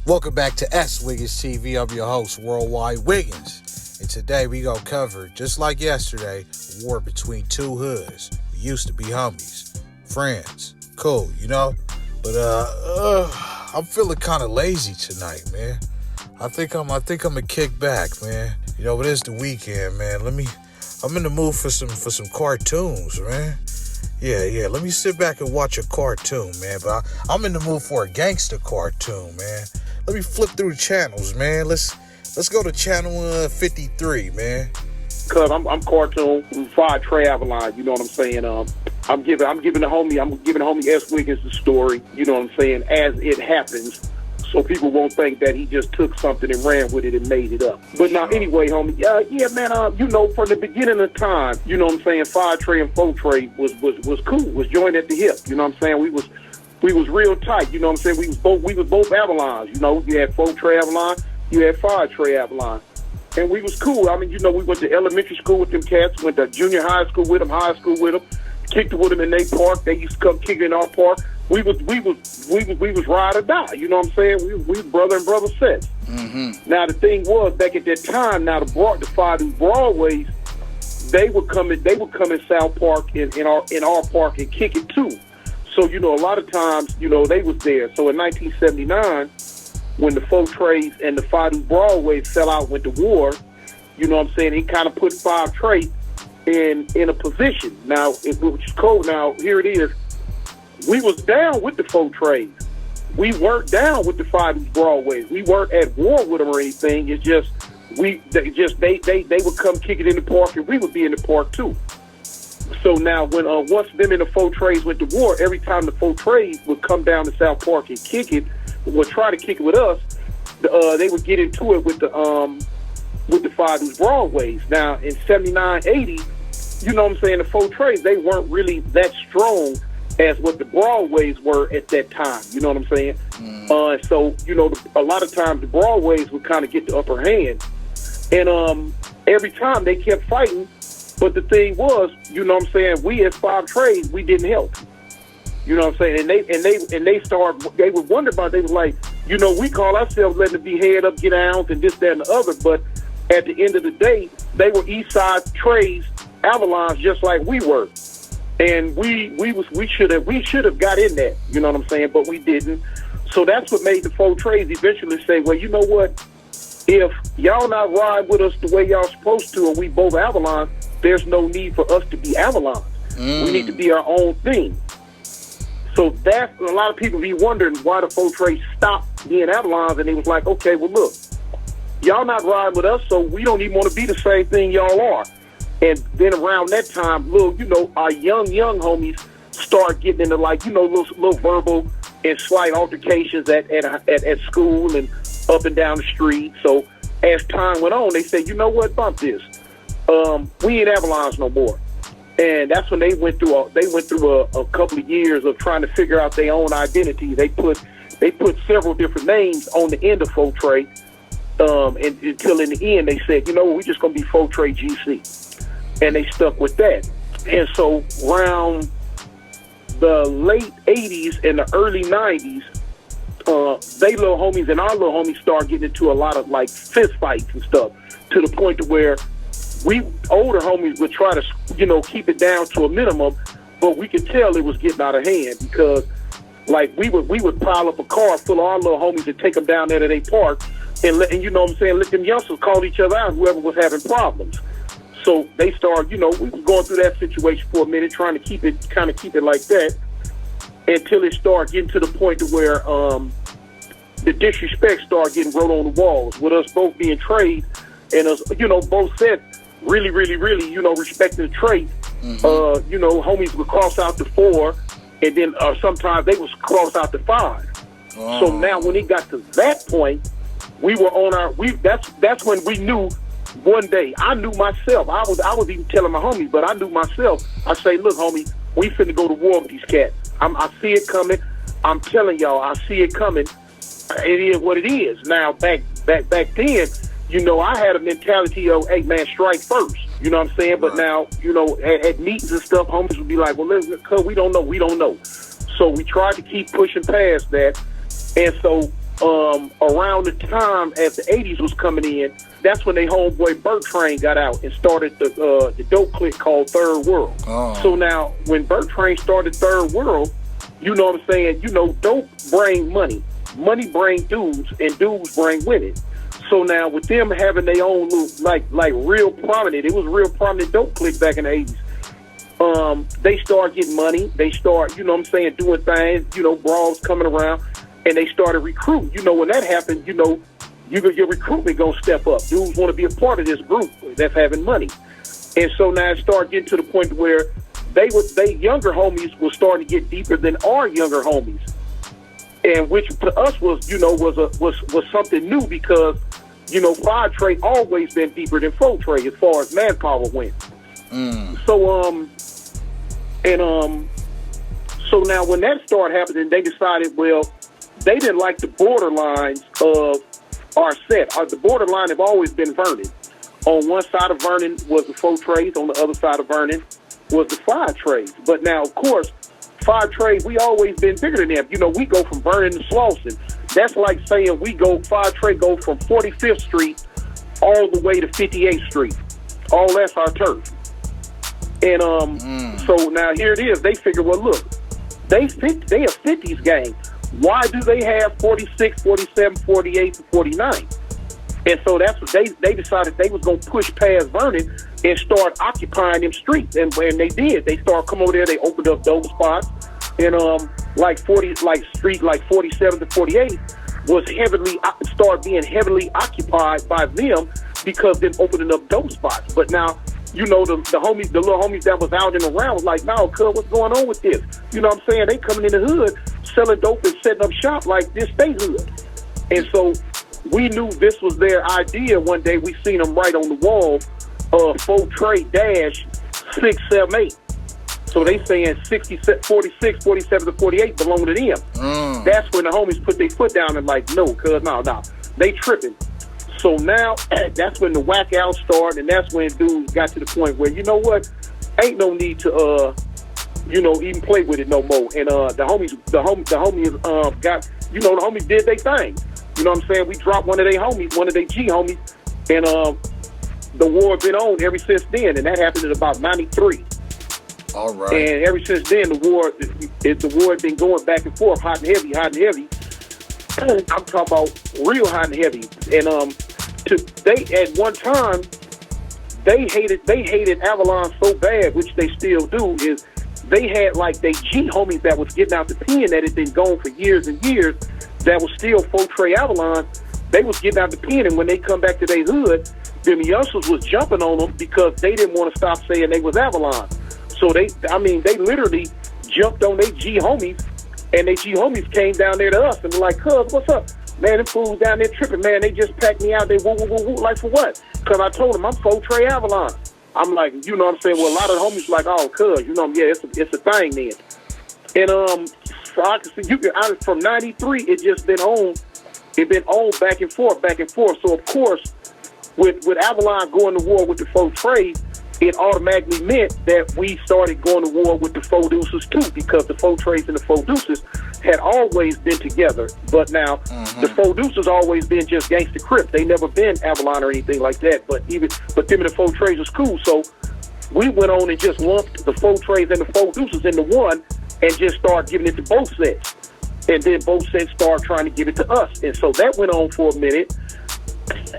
Welcome back to S.WigginsTV. I'm your host, Worldwide Wiggins. And today we gonna cover, just like yesterday, a war between two hoods. We used to be homies, friends, cool, you know? But I'm feeling kind of lazy tonight, man. I think I'm gonna kick back, man. You know, it is the weekend, man. I'm in the mood for some cartoons, man. Yeah. Let me sit back and watch a cartoon, man. But I'm in the mood for a gangster cartoon, man. Let me flip through the channels, man. Let's go to channel 53, man. Cause I'm cartoon Fire Trey Avalon. You know what I'm saying? I'm giving the homie S. Wiggins the story. You know what I'm saying? As it happens, so people won't think that he just took something and ran with it and made it up. But now, anyway, homie, yeah, man. You know, from the beginning of time, you know what I'm saying? Fire Trey and Faux Trey was cool. Was joined at the hip. You know what I'm saying? We was real tight. You know what I'm saying? We was both Avalons. You know, you had Faux Trey Avalon, you had Fire Trey Avalon. And we was cool. I mean, you know, we went to elementary school with them cats, went to junior high school with them, high school with them, kicked it with them in their park. They used to come kick in our park. We was ride or die. You know what I'm saying? We brother and brother sets. Mm-hmm. Now the thing was, back at that time, now the Fire Broadways, they would come in South Park in our park and kick it too. So, you know, a lot of times, you know, they was there. So in 1979, when the Faux Treys and the Fire Broadways fell out, went to war, you know what I'm saying, it kind of put Fire Trey in a position. Now, which is cold. Now, here it is. We was down with the Faux Treys. We weren't down with the Fire Broadways. We weren't at war with them or anything. It's just, they would come kick it in the park and we would be in the park too. So now, when once them and the Faux Treys went to war, every time the Faux Treys would come down to South Park and kick it, would try to kick it with us, they would get into it with the Fire Broadways. Now, in 79, 80, you know what I'm saying, the Faux Treys, they weren't really that strong as what the Broadways were at that time. You know what I'm saying? So, you know, a lot of times the Broadways would kind of get the upper hand. And every time they kept fighting. But the thing was, you know what I'm saying, we as Fire Treys, we didn't help. You know what I'm saying? And they would wonder about it. They was like, you know, we call ourselves letting it be head up, get down, and this, that, and the other. But at the end of the day, they were East Side Treys, Avalons, just like we were. And we should have got in that. You know what I'm saying? But we didn't. So that's what made the Faux Treys eventually say, well, you know what? If y'all not ride with us the way y'all supposed to, and we both Avalon, there's no need for us to be Avalon. We need to be our own thing. So that's a lot of people be wondering why the Faux Treys stopped being Avalons, and they was like, okay, well look, y'all not riding with us, so we don't even want to be the same thing y'all are. And then around that time, our young homies start getting into little verbal and slight altercations at school and up and down the street. So as time went on, they said, you know what, bump this. We ain't Avalons no more. And that's when they went through a couple of years of trying to figure out their own identity. They put several different names on the end of Faux Trey, and until in the end they said, you know what, we're just gonna be Faux Trey GC, and they stuck with that. And so around the late 80s and the early 90s, they little homies and our little homies started getting into a lot of like fist fights and stuff, to the point to where we older homies would try to, keep it down to a minimum, but we could tell it was getting out of hand because, like, we would pile up a car full of our little homies and take them down there to their park, and you know what I'm saying, let them youngsters call each other out, whoever was having problems. So they started, we were going through that situation for a minute, trying to keep it like that, until it started getting to the point to where the disrespect started getting wrote on the walls, with us both being Treys and us, both said, really, respecting the trait. Homies would cross out the 4, and then sometimes they would cross out the 5. Oh. So now when it got to that point, we were on that's when we knew one day. I knew myself. I was even telling my homies, but I knew myself. I say, look, homie, we finna go to war with these cats. I see it coming. I'm telling y'all, I see it coming. It is what it is. Now, back then, I had a mentality of, hey, man, strike first. You know what I'm saying? But now, at meetings and stuff, homies would be like, well, listen, cuz we don't know. So we tried to keep pushing past that. And so around the time as the 80s was coming in, that's when they homeboy Burt Train got out and started the dope clique called Third World. Oh. So now, when Burt Train started Third World, you know what I'm saying? You know, dope bring money. Money bring dudes, and dudes bring women. So now, with them having their own little, like real prominent, it was real prominent dope clique back in the 80s. They start getting money. They start, you know what I'm saying, doing things, you know, brawls coming around, and they started recruiting. You know, when that happened, you know, your recruitment gonna step up. Dudes want to be a part of this group that's having money. And so now it started getting to the point where they younger homies were starting to get deeper than our younger homies. And which to us was, you know, was something new because, you know, 5 Trey always been deeper than 4 Trey as far as manpower went. So so now when that started happening, they decided, well, they didn't like the borderlines of our set. The borderline have always been Vernon. On one side of Vernon was the 4 Treys. On the other side of Vernon was the 5 Treys. But now, of course, 5 Treys, we always been bigger than them. You know, we go from Vernon to Slauson. That's like saying 5 Trey go from 45th Street all the way to 58th Street. All that's our turf. And so now here it is. They figure, well, look, they a 50s gang. Why do they have 46, 47, 48, and 49? And so that's what they decided they was going to push past Vernon and start occupying them streets. And when they did, they started coming over there. They opened up dope spots. And street like 47 to 48 was being heavily occupied by them because they're opening up dope spots. But now, you know, the little homies that was out and around was like, no, cuz, what's going on with this? You know what I'm saying? They coming in the hood, selling dope and setting up shop like this they hood. And so we knew this was their idea. One day we seen them right on the wall, 4 Trey dash 678. So they saying 46, 47 to 48 belong to them. That's when the homies put their foot down and like, no, cuz, no. They tripping. So now, that's when the whack out started, and that's when dudes got to the point where, you know what, ain't no need to, you know, even play with it no more. And the homies got, you know, the homies did their thing. You know what I'm saying? We dropped one of their homies, one of their G homies, and the war been on ever since then, and that happened in about 93. All right. And ever since then, the war had been going back and forth, hot and heavy. I'm talking about real hot and heavy. And they at one time they hated Avalon so bad, which they still do. Is they had like they G homies that was getting out the pen that had been gone for years and years. That was still 4 Trey Avalon. They was getting out the pen, and when they come back to their hood, them youngsters was jumping on them because they didn't want to stop saying they was Avalon. So they literally jumped on their G homies, and they G homies came down there to us and were like, cuz, what's up? Man, them fools down there tripping, man. They just packed me out. They woo, woo, woo, woo. Like, for what? Because I told them I'm 4 Trey Avalon. I'm like, you know what I'm saying? Well, a lot of the homies like, oh, cuz, you know, yeah, it's a thing then. And so I can see from 93, it just been on. It been on back and forth. So of course, with Avalon going to war with the 4 Treys, it automatically meant that we started going to war with the 4 Deuces too, because the 4 Treys and the 4 Deuces had always been together. But now the 4 Deuces always been just Gangsta Crip. They never been Avalon or anything like that. But them and the 4 Treys was cool. So we went on and just lumped the 4 Treys and the 4 Deuces into one and just started giving it to both sets. And then both sets started trying to give it to us. And so that went on for a minute.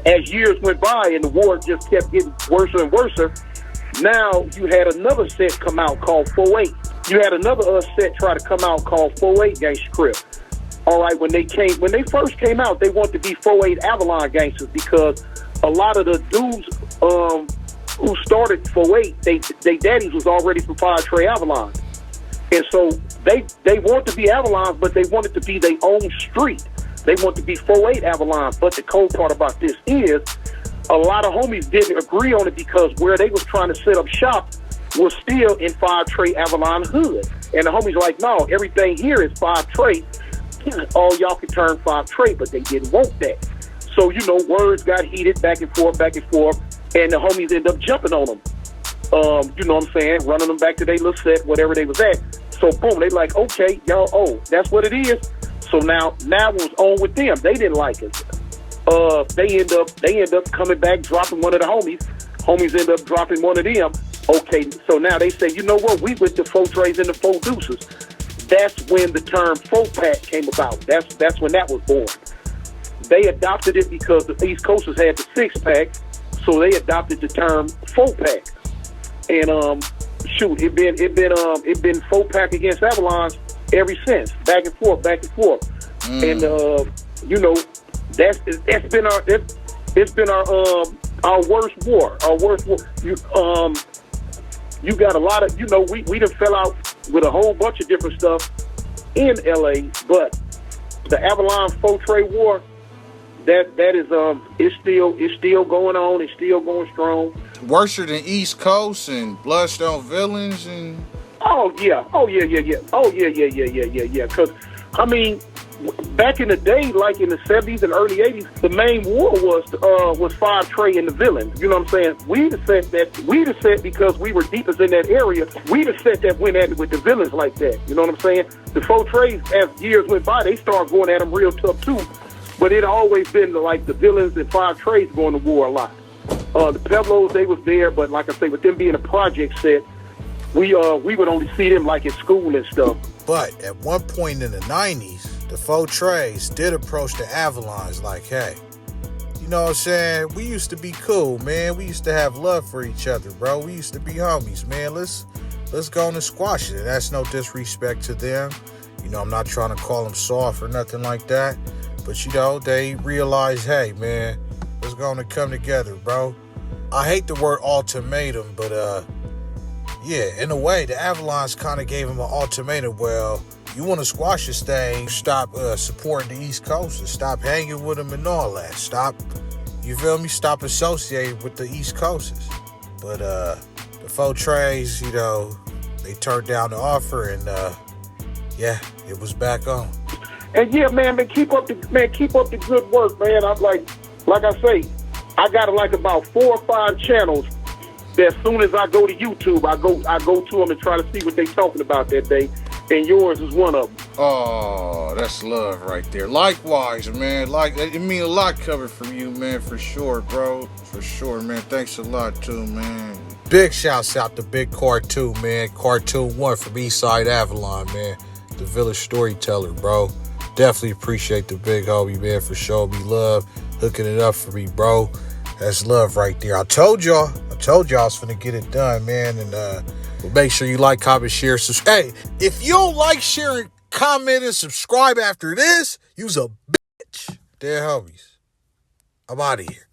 As years went by and the war just kept getting worse and worse, now you had another set come out called 4-8. You had another set try to come out called 4-8 Gangsta Crip. All right, when they first came out, they wanted to be 4-8 Avalon gangsters because a lot of the dudes who started 4-8, they daddies was already from 5 Trey Avalon. And so they wanted to be Avalon, but they wanted to be their own street. They want to be 4-8 Avalon. But the cold part about this is a lot of homies didn't agree on it because where they was trying to set up shop was still in 5 Trey Avalon hood. And the homies like, no, everything here is 5 Trey. All y'all can turn 5 Trey, but they didn't want that. So, you know, words got heated back and forth, and the homies ended up jumping on them. You know what I'm saying? Running them back to their little set, whatever they was at. So, boom, they like, okay, y'all, that's what it is. So now it was on with them. They didn't like it. They end up coming back, dropping one of the homies. Homies end up dropping one of them. Okay, so now they say, you know what? We with the 4 trays and the 4 deuces. That's when the term 4-pack came about. That's when that was born. They adopted it because the East Coasters had the 6-pack, so they adopted the term 4-pack. And shoot, it been 4-pack against Avalon ever since, back and forth. And you know, it's been our worst war. You got a lot of, you know, we done fell out with a whole bunch of different stuff in LA, but the Avalon 4-tray war, that is it's still going on. It's still going strong. Worse than East Coast and Bloodstone Villains and. Oh yeah. Because I mean, back in the day, like in the 70s and early 80s, the main war was 5 tray and the Villain. You know what I'm saying? We'd have said because we were deepest in that area, we'd have said that went at it with the Villains like that. You know what I'm saying? The 4 trays, as years went by, they started going at them real tough too. But it always been like the Villains and 5 trays going to war a lot. The Peblos, they was there, but like I say, with them being a project set, we would only see them like at school and stuff. But at one point in the 90s, the 4 trays did approach the Avalons like, hey, you know what I'm saying? We used to be cool, man. We used to have love for each other, bro. We used to be homies, man. Let's go on and squash it. And that's no disrespect to them. You know, I'm not trying to call them soft or nothing like that. But, you know, they realize, hey, man, let's go on and come together, bro. I hate the word ultimatum, but, yeah, in a way, the Avalons kind of gave them an ultimatum. Well, you want to squash this thing, stop supporting the East Coast and stop hanging with them and all that. Stop, you feel me? Stop associating with the East Coasters. But the 4 trays, you know, they turned down the offer and, yeah, it was back on. And yeah, man, keep up the good work, man. I'm like I say, I got like about 4 or 5 channels that as soon as I go to YouTube, I go to them and try to see what they talking about that day. And yours is one of them. Oh, that's love right there. Likewise, man. It mean a lot coming from you, man, for sure, bro. For sure, man. Thanks a lot, too, man. Big shouts out to Big Cartoon, man. Cartoon 1 from Eastside Avalon, man. The village storyteller, bro. Definitely appreciate the big homie, man, for showing me love, hooking it up for me, bro. That's love right there. I told y'all I was finna get it done, man. And but make sure you like, comment, share, subscribe. Hey, if you don't like, sharing, comment, and subscribe after this, you's a bitch. Dear homies, I'm out of here.